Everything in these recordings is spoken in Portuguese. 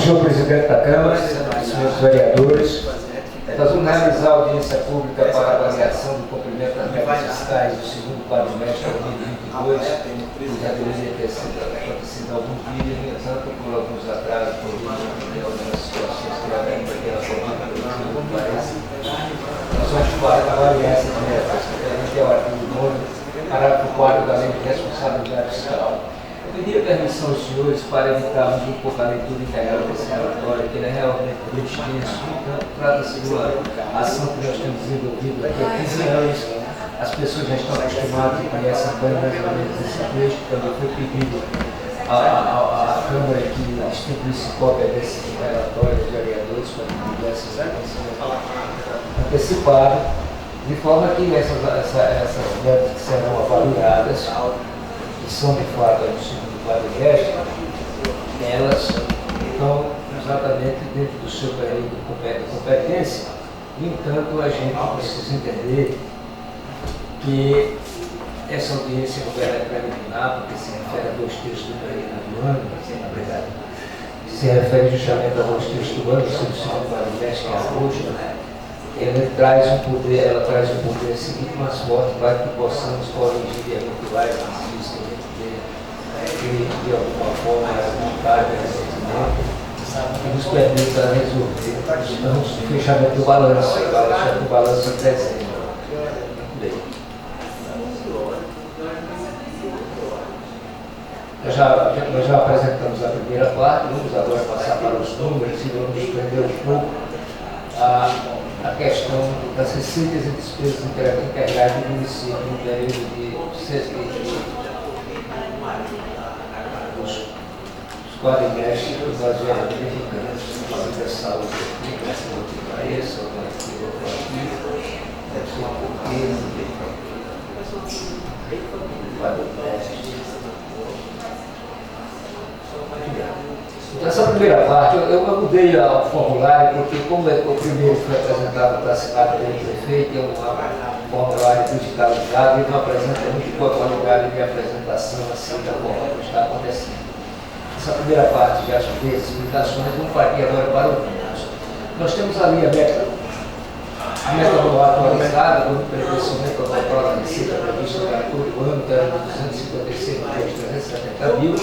Senhor Presidente da Câmara, senhores vereadores, nós vamos realizar a audiência pública para avaliação do cumprimento das metas fiscais do segundo quadrimestre de 2022, que já deveria ter sido acontecido há alguns dias, tanto por alguns atrasos, por algumas situações que ainda pela política não parece. Nós vamos avaliar essas metas, que é o artigo 9, parágrafo 4 da Lei de Responsabilidade Fiscal. Eu pedi a permissão aos senhores para evitarmos um pouco a leitura integral desse relatório, que ele é realmente muito extenso. Então, trata-se de uma ação que nós temos desenvolvido aqui há 15 anos. As pessoas já estão acostumadas e conhecem bem mais ou menos esse texto. Também foi pedido à Câmara que distribuísse cópia desse relatório dos vereadores para que tivesse antecipado, de forma que essas metas que serão avaliadas, que são de fato do segundo quadrimestre, elas estão exatamente dentro do seu período de competência. No entanto, a gente precisa entender que essa audiência não é preliminar, porque se refere a 2 terços do período do ano, na verdade, se refere justamente a 2 terços do ano, sendo o segundo quadrimestre, que é agosto. Ela traz um poder seguinte mais forte para que possamos corrigir eventuais desvios que a gente tenha, de alguma forma, vontade de ressentimento, que nos permita resolver. Estamos no fechamento do balanço, o balanço em dezembro. Nós já apresentamos a primeira parte, vamos agora passar para os números e vamos prender um pouco a questão das receitas e despesas integrais do município no período dos quadrimestres que nós já verificamos. A área de saúde aqui, essa outra essa, outra aqui, deve ser um pouquinho, Então, essa primeira parte, eu mudei o formulário, porque como o primeiro foi apresentado para assinado pelo prefeito, é um formulário digitalizado e não apresenta muito boa qualidade de apresentação assim da forma que está acontecendo. Essa primeira parte de explicações, vamos partir agora para o números. Nós temos ali a meta anual atualizada, do aperfeiçoamento total da receita prevista para todo o ano, que era de 256.370 mil,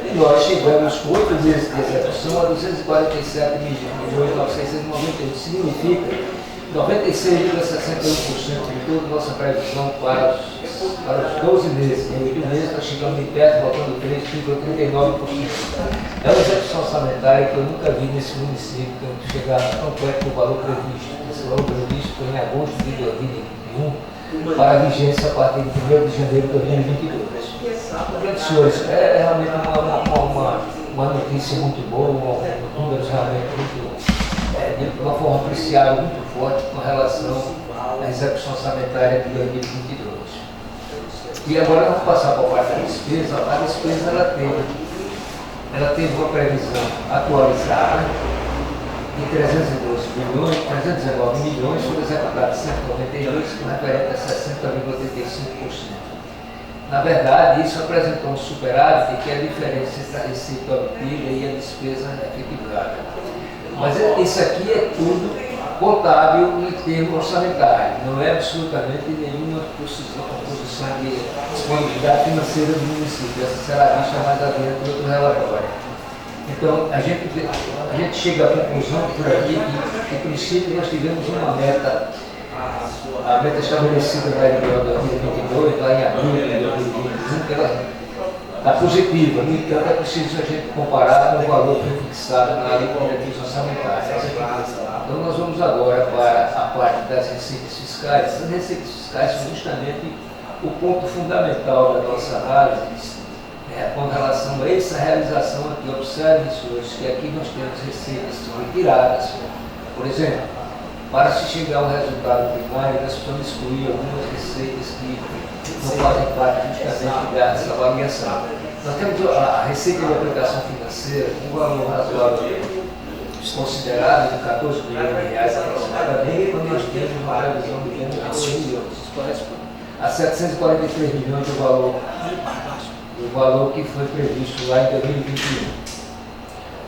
e nós chegamos com 8 meses de execução a 247.991.991, significa 96,61% de toda a nossa previsão para os 12 meses. Em 8 meses nós chegamos em perto, voltando 3,39%. É uma execução orçamentária que eu nunca vi nesse município, que chegar tão perto do valor previsto. Esse valor previsto foi em agosto de 2021, para a vigência a partir de 1º de janeiro de 2022. Senhores, é realmente uma notícia muito boa, números realmente de uma forma apreciável muito forte com relação à execução orçamentária de 2022. E agora vamos passar para a parte da despesa. A despesa ela teve uma previsão atualizada de 319 milhões, foi executado 192, com referente a 60,85%. Na verdade, isso apresentou um superávit, que é a diferença entre a receita obtida e a despesa efetivada. Mas isso aqui é tudo contábil em termos orçamentários, não é absolutamente nenhuma posição de disponibilidade financeira do município. Essa será vista mais adiante no outro relatório. Então, a gente chega à conclusão por aqui que, em princípio, nós tivemos uma meta, a meta estabelecida na LDO 2022, lá em abril de 2021, que ela está positiva. No entanto, é preciso a gente comparar com o valor fixado na lei de diretriz orçamentária. Então, nós vamos agora para a parte das receitas fiscais. As receitas fiscais são justamente o ponto fundamental da nossa análise com relação a essa realização aqui. Observe, senhores, que aqui nós temos receitas que são retiradas. Por exemplo, para se chegar ao resultado primário, nós precisamos excluir algumas receitas que não fazem parte justamente dessa avaliação. Nós temos a receita de aplicação financeira, um valor razoável considerável de 14 bilhões de reais aproximadamente, quando nós temos uma previsão de 22 milhões. Isso corresponde a 743 milhões do valor que foi previsto lá em 2021.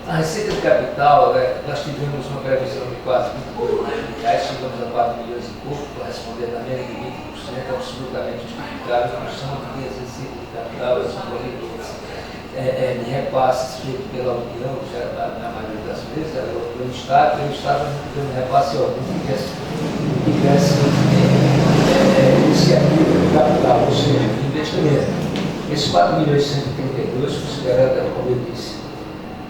A receita de capital, nós tivemos uma previsão de quase 20 milhões de reais, chegamos a 4 milhões e pouco, correspondendo a menos de 20%, absolutamente justificável. Nós chamamos de receita de capital, são corredores de repasses feitos pela União, já na maioria das vezes, pelo Estado não tivemos repasse que tivesse iniciativa de capital, ou seja, de investimento. Esses 4 milhões e 132, considerando, como eu disse,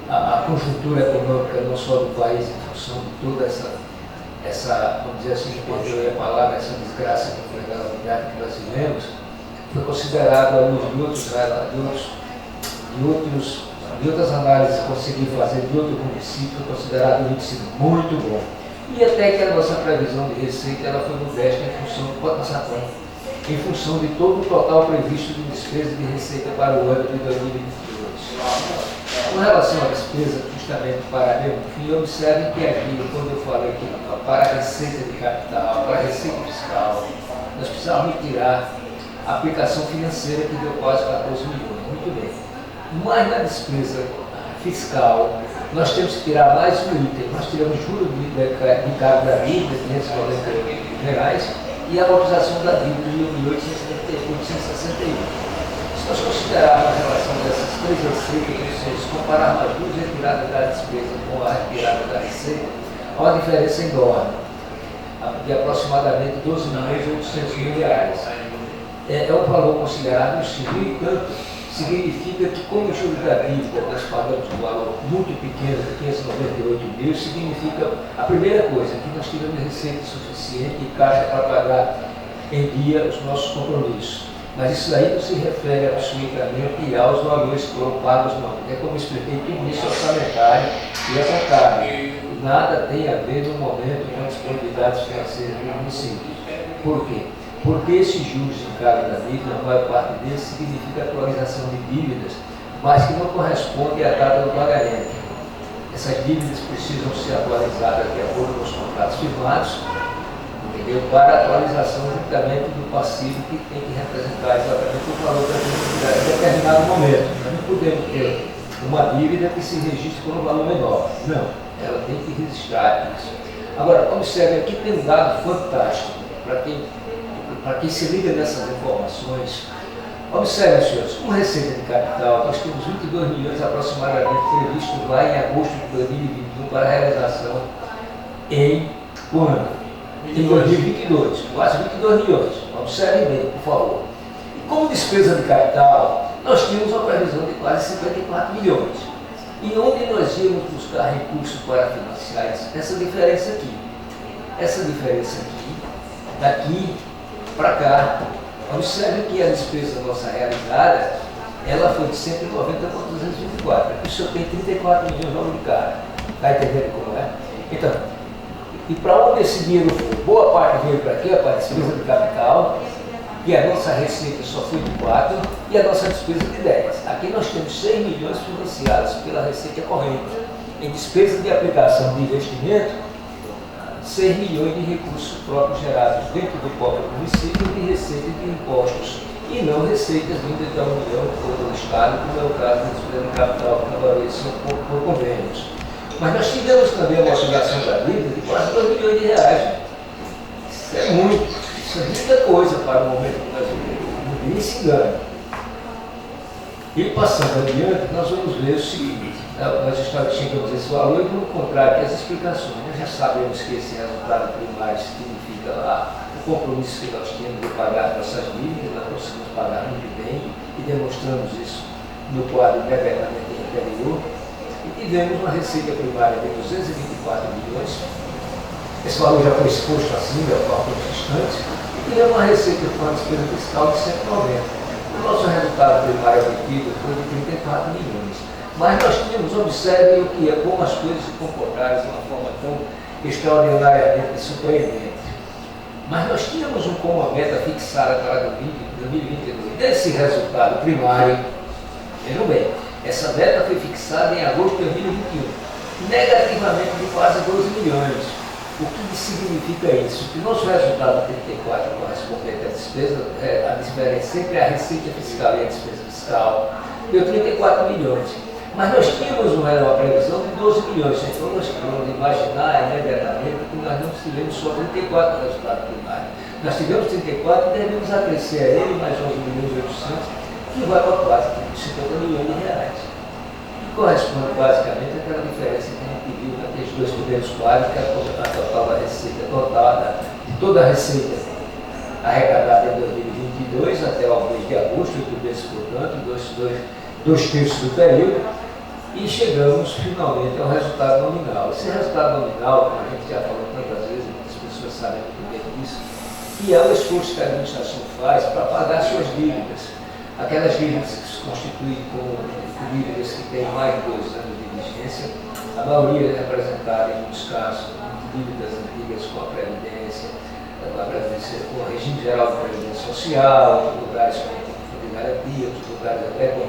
a conjuntura econômica não só do país, em função de toda essa vamos dizer assim, perdoe a palavra, essa desgraça que foi da unidade que nós vivemos, foi considerado, à luz de outras análises que consegui fazer de outros municípios, foi considerado um índice muito bom. E até que a nossa previsão de receita ela foi modesta em função do pode passar conta, em função de todo o total previsto de despesa de receita para o ano de 2022. Com relação à despesa, justamente para meu fim, observem que aqui, quando eu falei que para a receita de capital, para a receita fiscal, nós precisamos retirar a aplicação financeira que deu quase 14 milhões. Muito bem. Mas na despesa fiscal, nós temos que tirar mais um item. Nós tiramos juros de cargo da dívida, 598 reais, e a amortização da dívida de 1.861. Se nós considerarmos a relação dessas três receitas, ou seja, compararmos as duas retiradas da despesa com a retirada da receita, há uma diferença enorme, de aproximadamente 12 milhões e 800 mil reais. É um valor considerável, sim, no entanto, significa que, como o juro da dívida nós pagamos um valor muito pequeno, de 598 mil, significa, a primeira coisa, que nós tivemos receita suficiente e caixa para pagar em dia os nossos compromissos. Mas isso aí não se refere absolutamente aos valores que foram pagos, não. É como eu expliquei, tudo isso é orçamentário e é contábil. Nada tem a ver no momento com as disponibilidades financeiras do município. Por quê? Porque esses juros de cargo da dívida, a maior parte deles, significa atualização de dívidas, mas que não corresponde à data do pagamento. Essas dívidas precisam ser atualizadas de acordo com os contratos firmados, para a atualização juntamente do passivo que tem que representar exatamente o valor da dívida em determinado momento. Nós não podemos ter uma dívida que se registre com um valor menor. Não, ela tem que registrar isso. Agora, observe, aqui tem um dado fantástico para quem se liga nessas informações. Observe, senhores, com receita de capital, nós temos 22 milhões aproximadamente previstos lá em agosto de 2021 para a realização em quando? Em 2022, quase 22 milhões. Observem bem, por favor. E como despesa de capital, nós tínhamos uma previsão de quase 54 milhões. E onde nós íamos buscar recursos para financiar essa diferença aqui? Essa diferença aqui, daqui para cá. Observe que a despesa nossa realizada, ela foi de 190 para 224. Aqui o senhor tem 34 milhões logo de cara. Está entendendo como é? Então, e para onde esse dinheiro foi? Boa parte veio para aqui, para a despesa de capital, e a nossa receita só foi de 4, e a nossa despesa de 10. Aqui nós temos 6 milhões financiados pela receita corrente. Em despesa de aplicação de investimento, 6 milhões de recursos próprios gerados dentro do próprio município de receita de impostos, e não receitas vindas da União ou do Estado, como é o caso da despesa de capital, que agora são por convênios. Mas nós tivemos também a amortização da dívida de quase 2 milhões de reais. Isso é muito, isso é muita coisa para o momento que nós vivemos. Ninguém se engane. E passando adiante, nós vamos ver o seguinte: nós chegamos a esse valor e vamos encontrar aqui as explicações. Nós já sabemos que esse resultado primário significa o compromisso que nós temos de pagar nossas dívidas, nós conseguimos pagar muito bem e demonstramos isso no quadro imediatamente anterior. E tivemos uma receita primária de 224 milhões, esse valor já foi exposto assim, de forma distante, e tivemos uma receita com a despesa fiscal de 190. O nosso resultado primário obtido foi de 34 milhões. Mas nós tínhamos, observem o que é, como as coisas se comportaram de uma forma tão extraordinariamente surpreendente. Mas nós tínhamos como meta fixada para 2022. Desse resultado primário, vejam bem, essa meta foi fixada em agosto de 2021, negativamente de quase 12 milhões. O que significa isso? Que o nosso resultado de 34 correspondente à despesa, a diferença entre a receita fiscal e a despesa fiscal, deu 34 milhões. Mas nós tínhamos uma previsão de 12 milhões, então nós podemos imaginar imediatamente que nós não tivemos só 34 resultados primários. Nós tivemos 34 e devemos acrescer a ele mais 11 milhões e 800, que vai para quase 50 milhões de reais. E corresponde basicamente àquela diferença que a gente viu naqueles dois primeiros quadros, que é a total da receita total, de toda a receita arrecadada em 2022 até o mês de agosto, 8 meses, portanto, dois terços do período. E chegamos finalmente ao resultado nominal. Esse resultado nominal, como a gente já falou tantas vezes, muitas pessoas sabem muito bem disso, que é o esforço que a administração faz para pagar suas dívidas. Aquelas dívidas que se constituem com dívidas que têm mais de 2 anos de vigência, a maioria é representada, em muitos casos, de dívidas antigas com a Previdência, com o regime geral de Previdência Social, lugares com fundo de garantia, outros lugares até com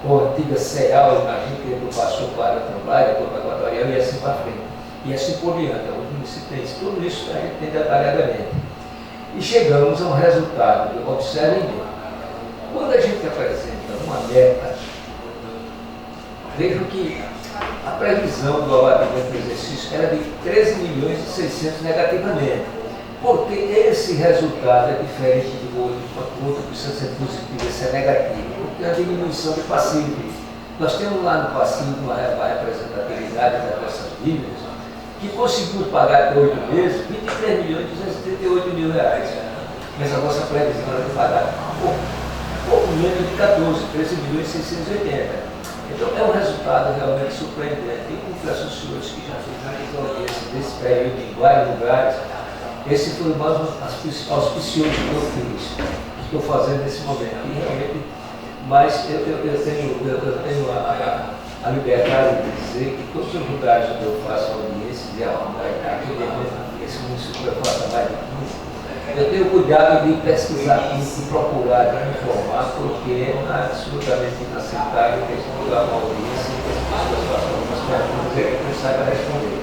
a antiga CEAL, imagina que ele passou para a Trambay, depois para a Equatorial e assim para frente. E assim por diante, alguns municípios, tudo isso a gente tem detalhadamente. E chegamos a um resultado, observem bem, quando a gente apresenta uma meta, vejam que a previsão do abatimento do exercício era de 13 milhões e 600 negativamente. Porque esse resultado é diferente do outro, o outro precisa ser positivo, esse é negativo, porque é a diminuição de passivo. Nós temos lá no passivo uma representatividade dessas dívidas, que conseguimos pagar até 8 meses 23 milhões e 238 mil reais. Mas a nossa previsão era de pagar pouco menos de 14, 13 milhões e 680. Então é um resultado realmente surpreendente. Eu confesso aos senhores que já fiz muitas audiências desse período em vários lugares. Esse foi o mais auspicioso que eu fiz, que estou fazendo nesse momento. E realmente, mas eu tenho a liberdade de dizer que todos os lugares onde eu faço audiência, de arrumar aqui dentro, esse município eu faço mais de tudo, eu tenho cuidado de pesquisar e procurar, de me informar, porque é absolutamente inaceitável que a gente vá uma audiência e que as pessoas façam algumas perguntas e que não saibam responder.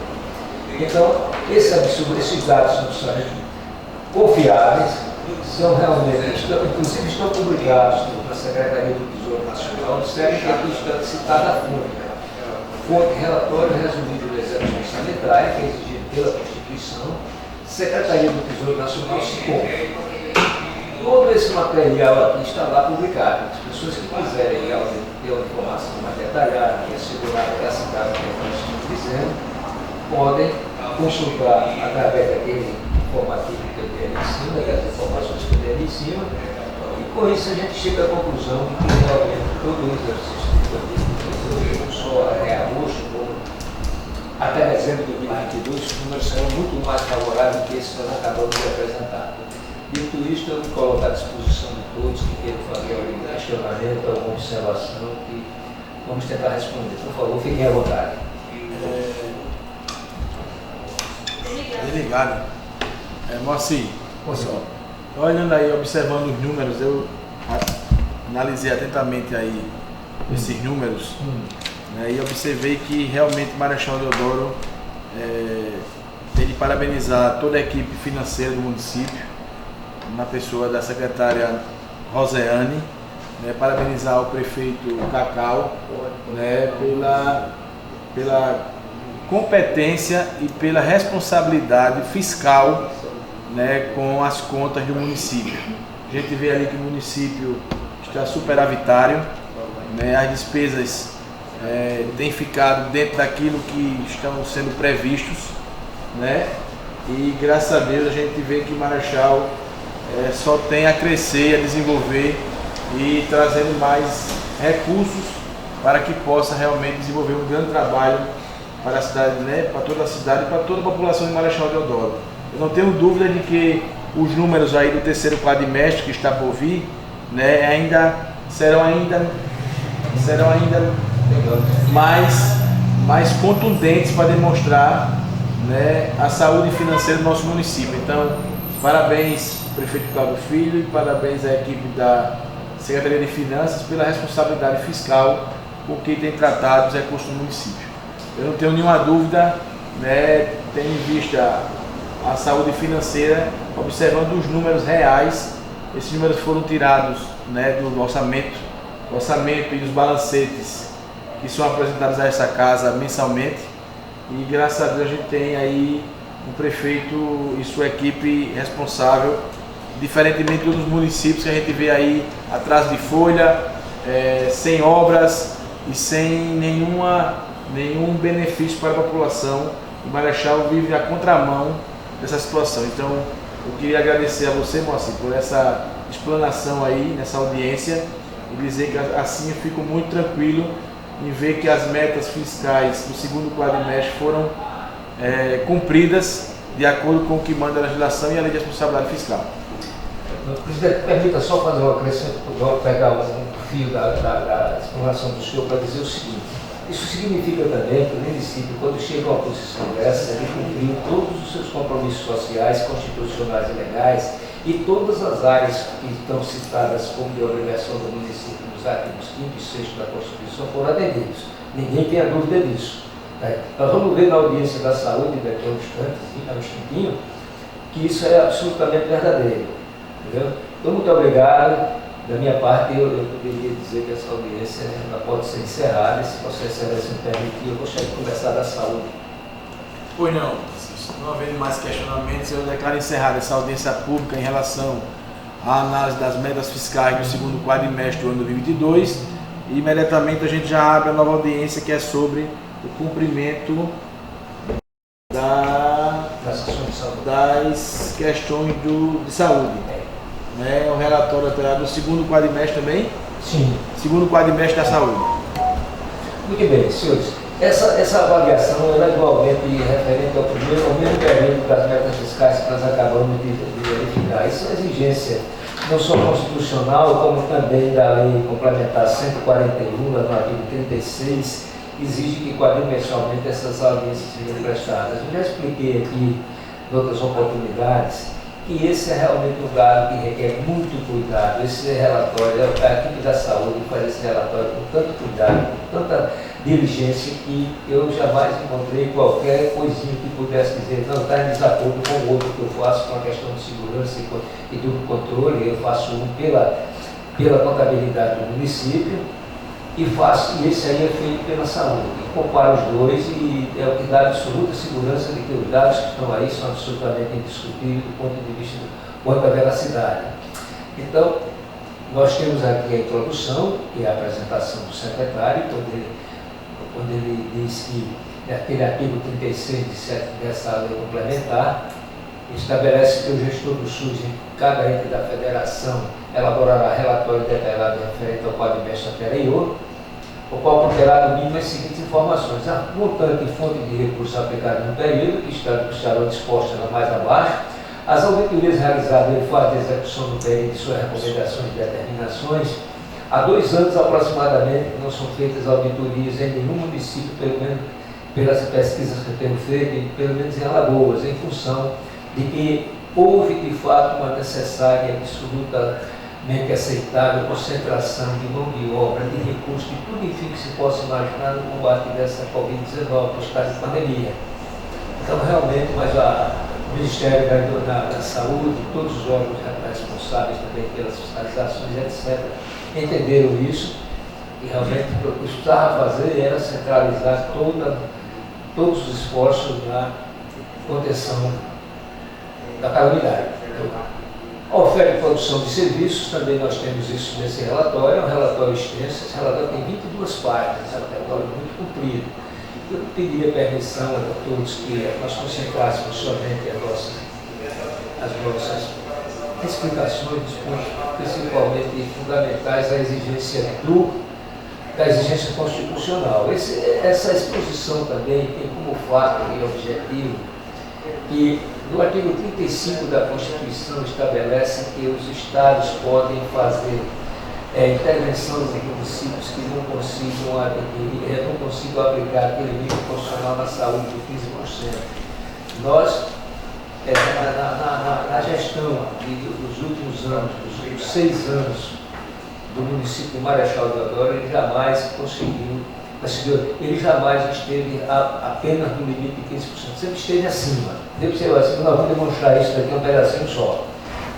Então, esses dados são somente confiáveis, são realmente, inclusive estão publicados na Secretaria do Tesouro Nacional, observem que aqui está citada a fonte relatório resumido da execução sanitária, que é exigido pela Constituição, Secretaria do Tesouro Nacional se compra. Todo esse material aqui está lá publicado. As pessoas que quiserem realmente ter uma informação mais detalhada e assegurar que a cidade que nós estamos dizendo, podem consultar através daquele informativo que eu dei ali em cima, das informações que eu dei ali em cima, e com isso a gente chega à conclusão de que realmente todo o exercício de não só até agosto, como até dezembro de 2022, os números serão muito mais favoráveis do que esse que nós acabamos de apresentar. Dito isto, eu me coloco à disposição de todos que queiram fazer algum questionamento, alguma observação, que vamos tentar responder. Por favor, fiquem à vontade. Obrigado. Moacir, olhando aí, observando os números, eu analisei atentamente aí esses números, né, e observei que realmente Marechal Deodoro tem de parabenizar toda a equipe financeira do município, na pessoa da secretária Roseane, né, parabenizar o prefeito Cacau, né, pela competência e pela responsabilidade fiscal, né, com as contas do município. A gente vê ali que o município está superavitário, né, as despesas têm ficado dentro daquilo que estão sendo previstos, né, e graças a Deus a gente vê que Marechal só tem a crescer, a desenvolver e trazendo mais recursos para que possa realmente desenvolver um grande trabalho para a cidade, né, para toda a cidade e para toda a população de Marechal Deodoro. Eu não tenho dúvida de que os números aí do terceiro quadrimestre que está por vir, né, serão ainda mais contundentes para demonstrar, né, a saúde financeira do nosso município. Então, parabéns, prefeito Cláudio Filho, e parabéns à equipe da Secretaria de Finanças pela responsabilidade fiscal por que tem tratado os recursos do município. Eu não tenho nenhuma dúvida, né, tendo em vista a saúde financeira, observando os números reais. Esses números foram tirados, né, do orçamento e dos balancetes que são apresentadas a essa casa mensalmente. E graças a Deus a gente tem aí um prefeito e sua equipe responsável, diferentemente dos municípios que a gente vê aí atrás de folha, sem obras e sem nenhum benefício para a população. O Marechal vive a contramão dessa situação. Então eu queria agradecer a você, Moacir, por essa explanação aí nessa audiência e dizer que assim eu fico muito tranquilo em ver que as metas fiscais do segundo quadrimestre foram cumpridas de acordo com o que manda a legislação e a lei de responsabilidade fiscal. Presidente, permita só fazer um acrescento, vou pegar um fio da explanação do senhor para dizer o seguinte: isso significa também que o município, quando chega a uma posição dessa, ele cumpriu todos os seus compromissos sociais, constitucionais e legais, e todas as áreas que estão citadas como de obrigação do município nos artigos 5 e 6 da Constituição foram atendidos. Ninguém tem a dúvida disso. Nós vamos ver na audiência da saúde daqui a um instantinho que isso é absolutamente verdadeiro. Entendeu? Então, muito obrigado. Da minha parte, eu poderia dizer que essa audiência ela pode ser encerrada, e se Vossa Excelência me permitir, eu gostaria de conversar da saúde. Pois não, não havendo mais questionamentos, eu declaro encerrada essa audiência pública em relação à análise das metas fiscais do segundo quadrimestre do ano 2022 e imediatamente a gente já abre a nova audiência que é sobre o cumprimento das questões de saúde. O relatório atual do segundo quadrimestre também? Sim. Segundo quadrimestre da saúde. Muito bem, senhores. Essa avaliação ela é igualmente referente ao mesmo período das metas fiscais que nós acabamos de verificar. Isso é exigência não só constitucional, como também da Lei Complementar 141, no artigo 36, exige que quadrimestralmente essas audiências sejam prestadas. Eu já expliquei aqui em outras oportunidades que esse é realmente um dado que requer muito cuidado. Esse relatório, a equipe da saúde faz esse relatório com tanto cuidado, com tanta diligência, que eu jamais encontrei qualquer coisinha que pudesse dizer não está em desacordo com o outro que eu faço com a questão de segurança e do controle. Eu faço um pela contabilidade do município e esse aí é feito pela saúde. E comparo os dois e é o que dá absoluta segurança de que os dados que estão aí são absolutamente indiscutíveis do ponto de vista quanto à veracidade. Então, nós temos aqui a introdução, que é a apresentação do secretário, quando ele diz que aquele artigo 36 dessa lei complementar estabelece que o gestor do SUS em cada ente da federação elaborará relatório detalhado referente ao quadrimestre anterior, o qual conterá no mínimo as seguintes informações: a montante e fonte de recursos aplicados no período, que estarão dispostas mais abaixo, as auditorias realizadas em fase de execução do período e suas recomendações e determinações. Há 2 anos aproximadamente que não são feitas auditorias em nenhum município, pelo menos pelas pesquisas que eu tenho feito, e pelo menos em Alagoas, em função de que houve de fato uma necessária e absolutamente aceitável concentração de mão de obra, de recursos, de tudo enfim que se possa imaginar no combate dessa Covid-19, por causa da pandemia. Então realmente, mas o Ministério da Saúde, todos os órgãos responsáveis também pelas fiscalizações, etc., entenderam isso e realmente o que precisava fazer era centralizar todos os esforços na contenção da calamidade. A oferta e produção de serviços, também nós temos isso nesse relatório, é um relatório extenso, esse relatório tem 22 páginas, é um relatório muito comprido. Eu pediria permissão a todos que nós concentrássemos somente as nossas explicações dos pontos principalmente fundamentais da exigência constitucional. Essa exposição também tem como fato e objetivo que no artigo 35 da Constituição estabelece que os estados podem fazer intervenção nos municípios que não consigam aplicar aquele nível constitucional na saúde de 15%. Nós, na gestão dos últimos anos, dos últimos 6 anos do município de Marechal Deodoro, ele jamais esteve apenas no limite de 15%, sempre esteve acima. Deve ser assim, nós vamos demonstrar isso daqui a um pedacinho só.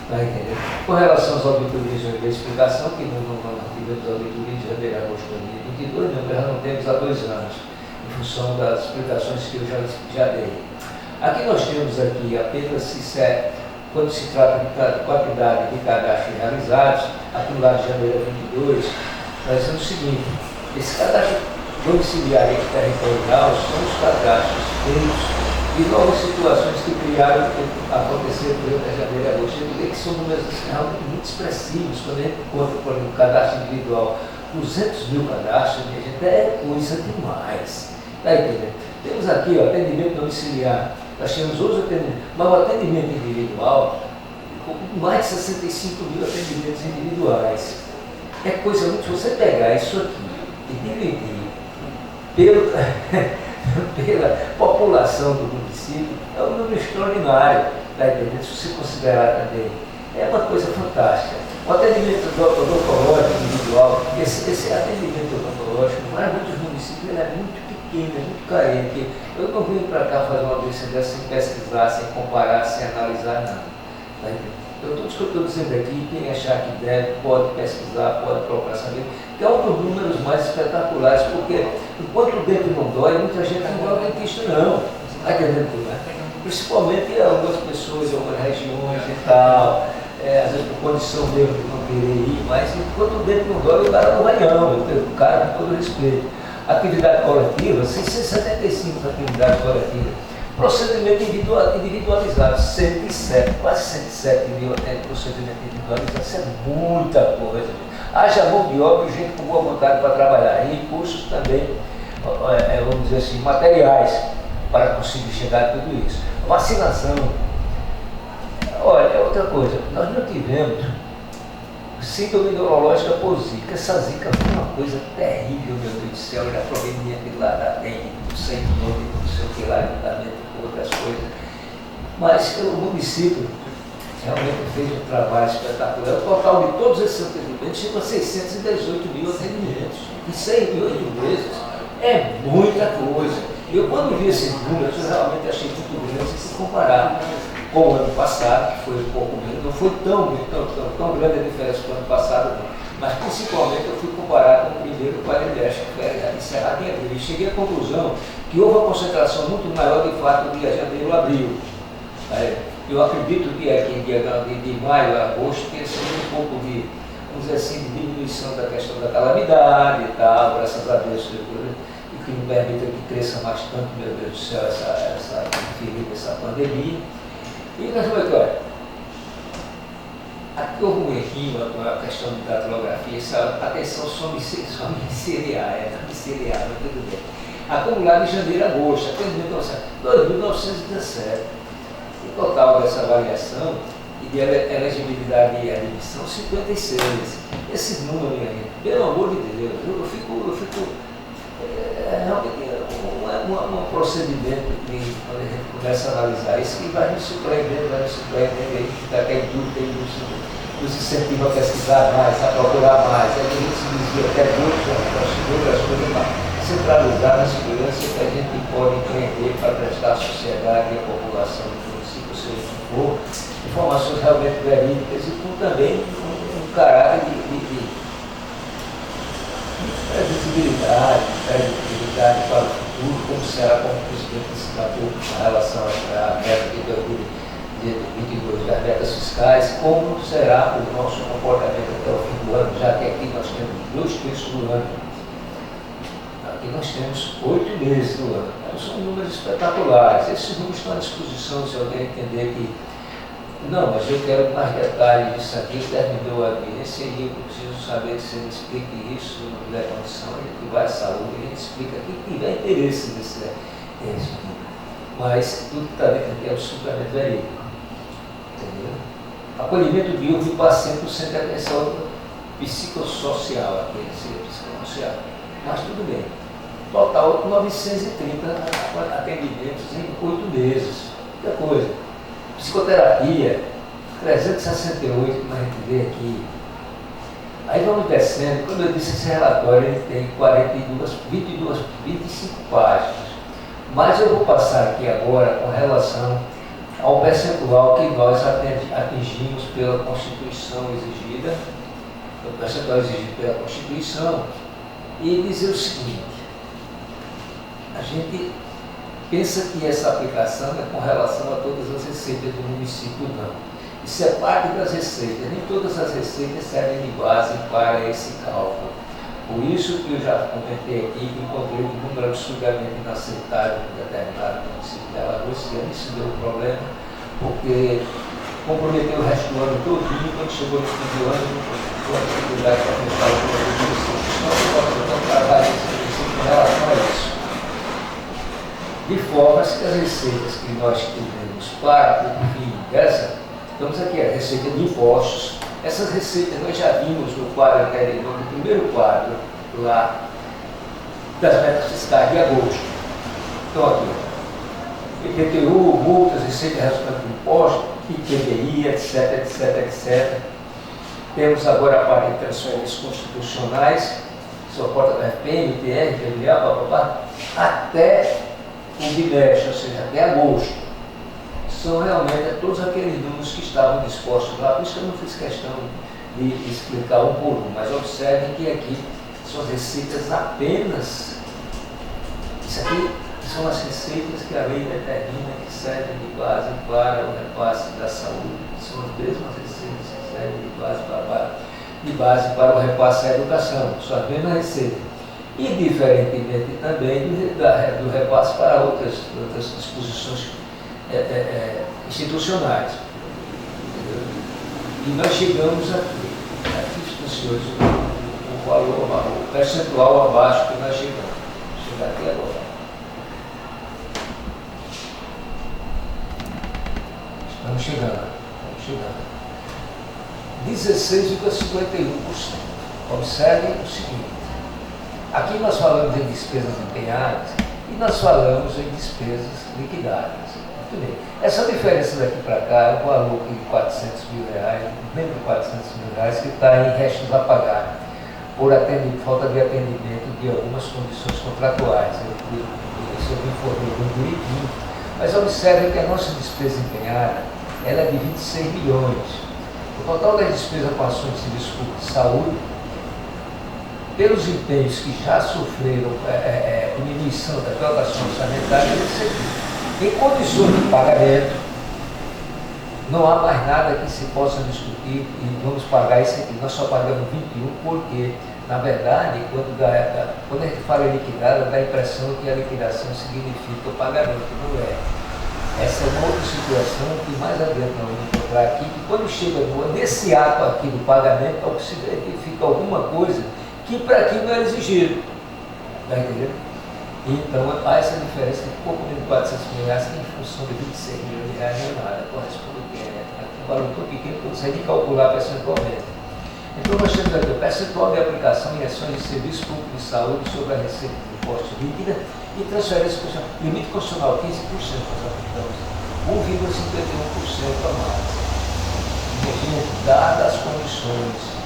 Tá entendendo? Com relação às auditorias, eu dei explicação que não tivemos auditorias de janeiro a agosto de 2022, não, já não temos há 2 anos, em função das explicações que eu já dei. Aqui nós temos aqui apenas quando se trata de quantidade de cadastros realizados, aqui no lado de janeiro a 22, nós temos o seguinte: esse cadastro domiciliar e territorial são os cadastros feitos e novas situações que aconteceram durante janeiro e agosto. Eu diria que são números realmente muito expressivos. Quando a gente conta, por exemplo, o cadastro individual, 200 mil cadastros, minha gente, é coisa demais. Está entendendo? Temos aqui o atendimento domiciliar. Nós temos 11 atendimentos, mas o atendimento individual, com mais de 65 mil atendimentos individuais. É coisa muito. Se você pegar isso aqui e dividir pela população do município, é um número extraordinário, tá entendendo? Se você considerar também, é uma coisa fantástica. O atendimento odontológico individual, esse atendimento odontológico, para muitos municípios, ele é muito pequeno, é muito carente. Eu não vim para cá fazer uma audiência dessa sem pesquisar, sem comparar, sem analisar nada. Tá entendendo? Então, tudo isso que eu estou dizendo aqui, quem achar que deve, pode pesquisar, pode procurar saber, que é um dos números mais espetaculares, porque enquanto o dente não dói, muita gente não vai ao dentista não. Está entendendo tudo, né? Principalmente algumas pessoas em algumas regiões e tal, às vezes por condição mesmo de não querer ir, mas enquanto o dente não dói, o cara não vai não, o cara com todo respeito. Atividade coletiva, 675 atividades coletivas. Procedimento individualizado, 107, quase 107 mil procedimentos individualizados, isso é muita coisa. Haja mão de obra e gente com boa vontade para trabalhar. E recursos também, vamos dizer assim, materiais para conseguir chegar a tudo isso. Vacinação. Olha, é outra coisa, nós não tivemos síndrome neurológica por zika. Essa zika foi uma coisa terrível, meu Deus do céu, já proveniente de lá da dengue, do sem nome, não sei o que lá, outras coisas. Mas o município realmente fez um trabalho espetacular. O total de todos esses atendimentos chegou a 618 mil atendimentos. Em 108 meses é muita coisa. Eu, quando vi esses números, eu realmente achei muito grande se comparar com o ano passado, que foi um pouco menos. Não foi tão grande a diferença do ano passado, não. Mas principalmente eu fui comparar com o primeiro quadrimestre, que foi encerrado em abril. E cheguei à conclusão que houve uma concentração muito maior de fato no dia janeiro e abril. Eu acredito que aqui de maio a agosto tenha sido um pouco de, vamos dizer assim, de diminuição da questão da calamidade e tal, graças a Deus, e que não permita que cresça mais tanto, meu Deus do céu, essa pandemia. E nós vamos ver, olha, aqui houve um errinho com a questão de datilografia, essa atenção domiciliar, mas tudo bem. Acumulado em janeiro a agosto, atendimento 2.917. O total dessa avaliação e de elegibilidade e admissão, 56. Esse número, minha gente, pelo amor de Deus, eu fico realmente um procedimento que, quando a gente começa a analisar isso, que vai nos surpreendendo, a gente fica até em dúvida, nos incentiva a pesquisar mais, a procurar mais. Aí a gente se desvia até outras coisas para centralizar na segurança que a gente pode empreender para prestar à sociedade e à população do município, seja o que for, informações realmente verídicas e com também um caráter de previsibilidade, para o futuro, como será como o presidente ensinou em relação à meta de 2022 das metas fiscais, como será o nosso comportamento até o fim do ano, já que aqui nós temos 2/3 do ano. Aqui nós temos 8 meses do ano. Então, são números espetaculares. Esses números estão à disposição se alguém entender que não, mas eu quero mais detalhes disso aqui, terminou a audiência e eu preciso saber que você me explique isso, não tiver condição, a gente vai à saúde, a gente explica quem tiver interesse nesse tipo. Mas tudo que está dentro aqui é absolutamente verídico. Entendeu? Acolhimento de uso de paciente no centro de atenção psicossocial, aqui, psicossocial. Mas tudo bem. Total 930 atendimentos em 8 meses. Outra coisa. Psicoterapia, 368, como a gente vê aqui. Aí vamos descendo, como eu disse, esse relatório ele tem 25 páginas. Mas eu vou passar aqui agora com relação ao percentual que nós atingimos pela Constituição exigida, o percentual exigido pela Constituição, e dizer o seguinte: a gente pensa que essa aplicação é com relação a todas as receitas do município, não. Isso é parte das receitas, nem todas as receitas servem de base para esse cálculo. Por isso que eu já comentei aqui que encontrei um número absurdamente inaceitável em determinado município de Alagoas. Esse ano isso deu um problema, porque comprometeu o resto do ano todo, e quando chegou no fim do ano, não a dificuldade para aumentar o número de municípios. Então, eu trabalho em relação a isso. De forma que as receitas que nós tivemos para o fim dessa, estamos aqui, a receita de impostos. Essas receitas nós já vimos no quadro anterior, no primeiro quadro lá das metas fiscais de agosto. Então aqui, IPTU, multas, receita resultante de impostos, ITBI, etc, etc, etc. Temos agora a parte de transferências constitucionais, sua porta da FPM, ITR, PVA, até o bimestre, ou seja, até agosto. São realmente todos aqueles números que estavam dispostos lá, por isso que eu não fiz questão de explicar um por um, mas observem que aqui são as receitas apenas, isso aqui são as receitas que a lei determina que servem de base para o repasse da saúde, são as mesmas receitas que servem de base para o repasse da educação, são as mesmas receitas. E diferentemente também do repasse para outras disposições institucionais. E nós chegamos aqui estão senhores, o valor, o percentual abaixo que nós chegamos. Vou chegar aqui agora. Estamos chegando. 16,51%. Observem o seguinte: aqui nós falamos em despesas empenhadas e nós falamos em despesas liquidadas. Muito bem. Essa diferença daqui para cá é um valor de R$400 mil, menos de R$400 mil, que está em restos a pagar por falta de atendimento de algumas condições contratuais. Isso eu me informei bem direitinho. Mas observe que a nossa despesa empenhada ela é de 26 milhões. O total das despesas com ações de serviço público de saúde, pelos empenhos que já sofreram diminuição da dotação orçamentária, em condições de pagamento, não há mais nada que se possa discutir e vamos pagar isso aqui. Nós só pagamos 21 porque, na verdade, quando a gente fala em liquidar, dá a impressão que a liquidação significa o pagamento, não é. Essa é uma outra situação que mais adiante nós vamos encontrar aqui, que quando chega nesse ato aqui do pagamento, se verifica alguma coisa que para aqui não é exigido. Está entendendo? Então há essa diferença de pouco menos de R$400 mil, que em função de R$26 milhões não é nada, corresponde ao que é um valor tão pequeno que você tem que calcular percentualmente. Então nós temos aqui o percentual de aplicação em ações de serviço público de saúde sobre a receita de imposto líquida e transferência constitucional. Limite constitucional 15%, nós aplicamos 1,51% a mais. Gente, dadas as condições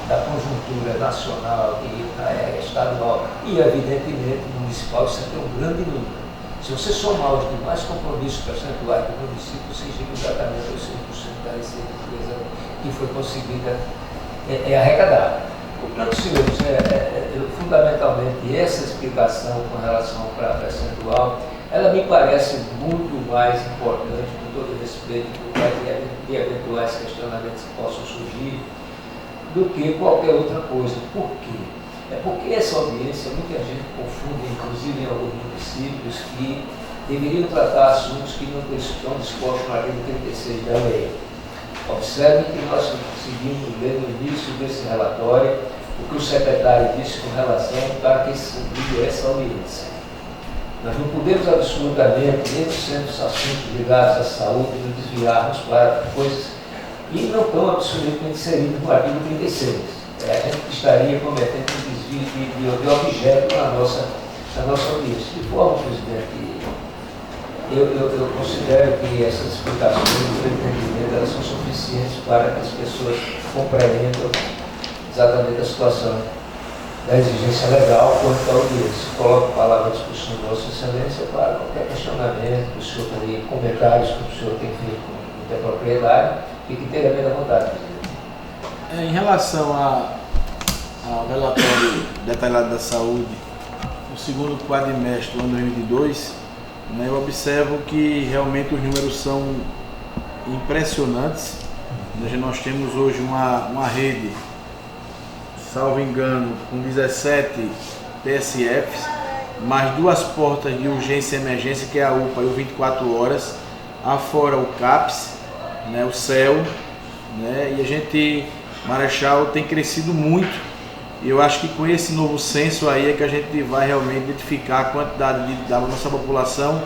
da conjuntura nacional e estadual e, evidentemente, municipal, isso aqui é um grande número. Se você somar os demais compromissos percentuais do município, você chega exatamente aos 100% da receita que foi conseguida arrecadada. Portanto, senhores, fundamentalmente essa explicação com relação para a percentual, ela me parece muito mais importante, com todo respeito, de eventuais questionamentos que possam surgir, do que qualquer outra coisa. Por quê? É porque essa audiência, muita gente confunde, inclusive em alguns municípios, que deveriam tratar assuntos que não estão dispostos no artigo 36 da lei. Observe que nós conseguimos ler no início desse relatório o que o secretário disse com relação para que se cumprir essa audiência. Nós não podemos absolutamente, mesmo sendo assuntos ligados à saúde, nos desviarmos para coisas que não estão absolutamente inseridos no artigo 36. A gente estaria cometendo um desvio de objeto na nossa audiência. De forma, presidente, eu considero que essas explicações do entendimento elas são suficientes para que as pessoas compreendam exatamente a situação. da exigência legal quanto ao disso. Coloco a palavra à discussão de Vossa Excelência, claro, qualquer questionamento, o senhor tem comentários que o senhor tem feito com muita propriedade, fique inteiramente à vontade. Em relação ao relatório detalhado da saúde, no segundo quadrimestre do ano 2022, né, eu observo que realmente os números são impressionantes. Nós temos hoje uma rede, salvo engano, com 17 PSFs, mais 2 portas de urgência e emergência, que é a UPA e o 24 horas, afora o CAPS, né, o CEL, né, e a gente, Marechal, tem crescido muito, e eu acho que com esse novo censo aí é que a gente vai realmente identificar a quantidade da nossa população,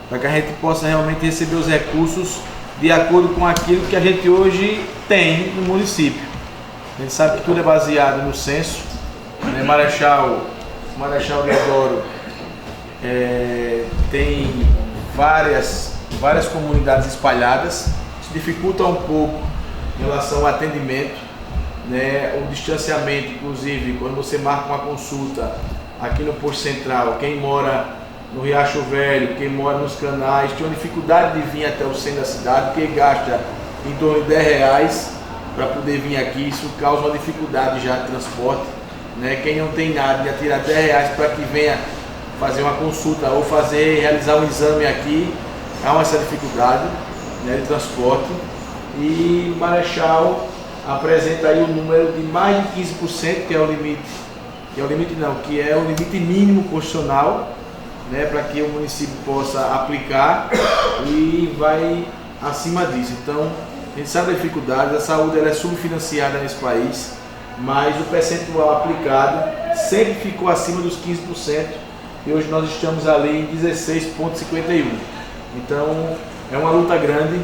para que a gente possa realmente receber os recursos de acordo com aquilo que a gente hoje tem no município. A gente sabe que tudo é baseado no censo, né? Marechal Deodoro tem várias comunidades espalhadas, isso dificulta um pouco em relação ao atendimento, né? O distanciamento, inclusive, quando você marca uma consulta aqui no posto central, quem mora no Riacho Velho, quem mora nos canais, tem uma dificuldade de vir até o centro da cidade, porque gasta em torno de R$10 para poder vir aqui, isso causa uma dificuldade já de transporte, né? Quem não tem nada, de tirar R$10 para que venha fazer uma consulta ou realizar um exame aqui, há essa dificuldade, né, de transporte. E Marechal apresenta aí um número de mais de 15%, que é o limite mínimo constitucional, né, para que o município possa aplicar, e vai acima disso. Então, a gente sabe da dificuldade, a saúde ela é subfinanciada nesse país, mas o percentual aplicado sempre ficou acima dos 15%, e hoje nós estamos ali em 16,51%. Então, é uma luta grande.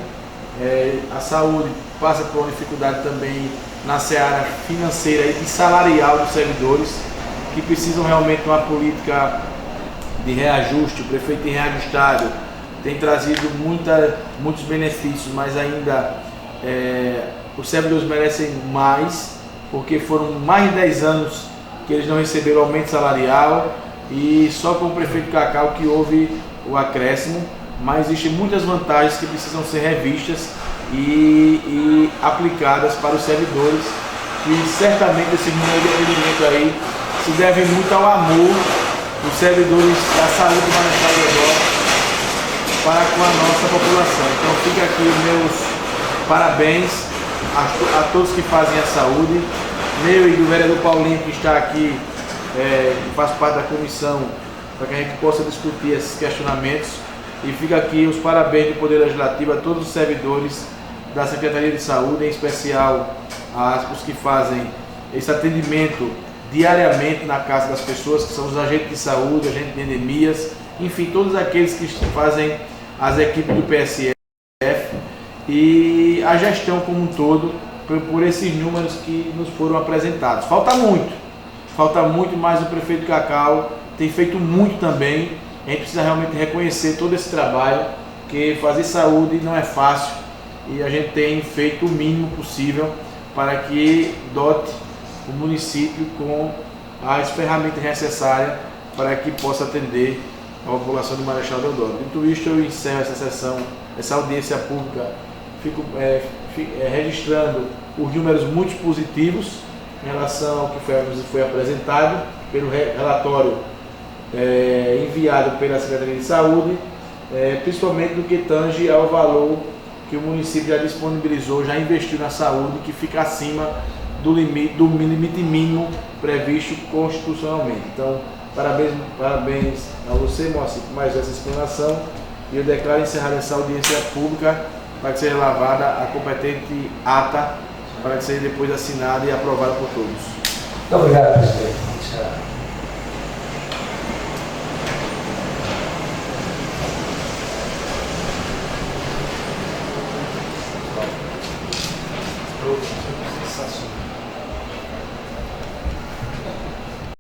A saúde passa por uma dificuldade também na seara financeira e salarial dos servidores, que precisam realmente de uma política de reajuste. O prefeito tem reajustado, tem trazido muitos benefícios, mas ainda os servidores merecem mais, porque foram mais de 10 anos que eles não receberam aumento salarial, e só com o prefeito Cacau que houve o acréscimo, mas existem muitas vantagens que precisam ser revistas e aplicadas para os servidores, e certamente esse número de atendimento aí se deve muito ao amor dos servidores da saúde do Marechal Deodoro para com a nossa população. Então fica aqui meus parabéns a todos que fazem a saúde, meu e do vereador Paulinho, que está aqui, que faz parte da comissão, para que a gente possa discutir esses questionamentos. E fica aqui os parabéns do Poder Legislativo a todos os servidores da Secretaria de Saúde, em especial os que fazem esse atendimento diariamente na casa das pessoas, que são os agentes de saúde, agentes de endemias, enfim, todos aqueles que fazem as equipes do PSF, e a gestão como um todo, por esses números que nos foram apresentados. Falta muito, mas o prefeito Cacau tem feito muito também. A gente precisa realmente reconhecer todo esse trabalho, porque fazer saúde não é fácil, e a gente tem feito o mínimo possível para que dote o município com as ferramentas necessárias para que possa atender a população de Marechal Deodoro. Dito isto, eu encerro essa sessão, essa audiência pública, fico registrando os números muito positivos em relação ao que foi apresentado pelo relatório enviado pela Secretaria de Saúde, principalmente no que tange ao valor que o município já disponibilizou, já investiu na saúde, que fica acima do limite mínimo previsto constitucionalmente. Então, parabéns a você, Moacir, por mais essa explanação, e eu declaro encerrada essa audiência pública para que seja lavada a competente ata, para que seja depois assinada e aprovada por todos. Muito obrigado, presidente. Sensacional.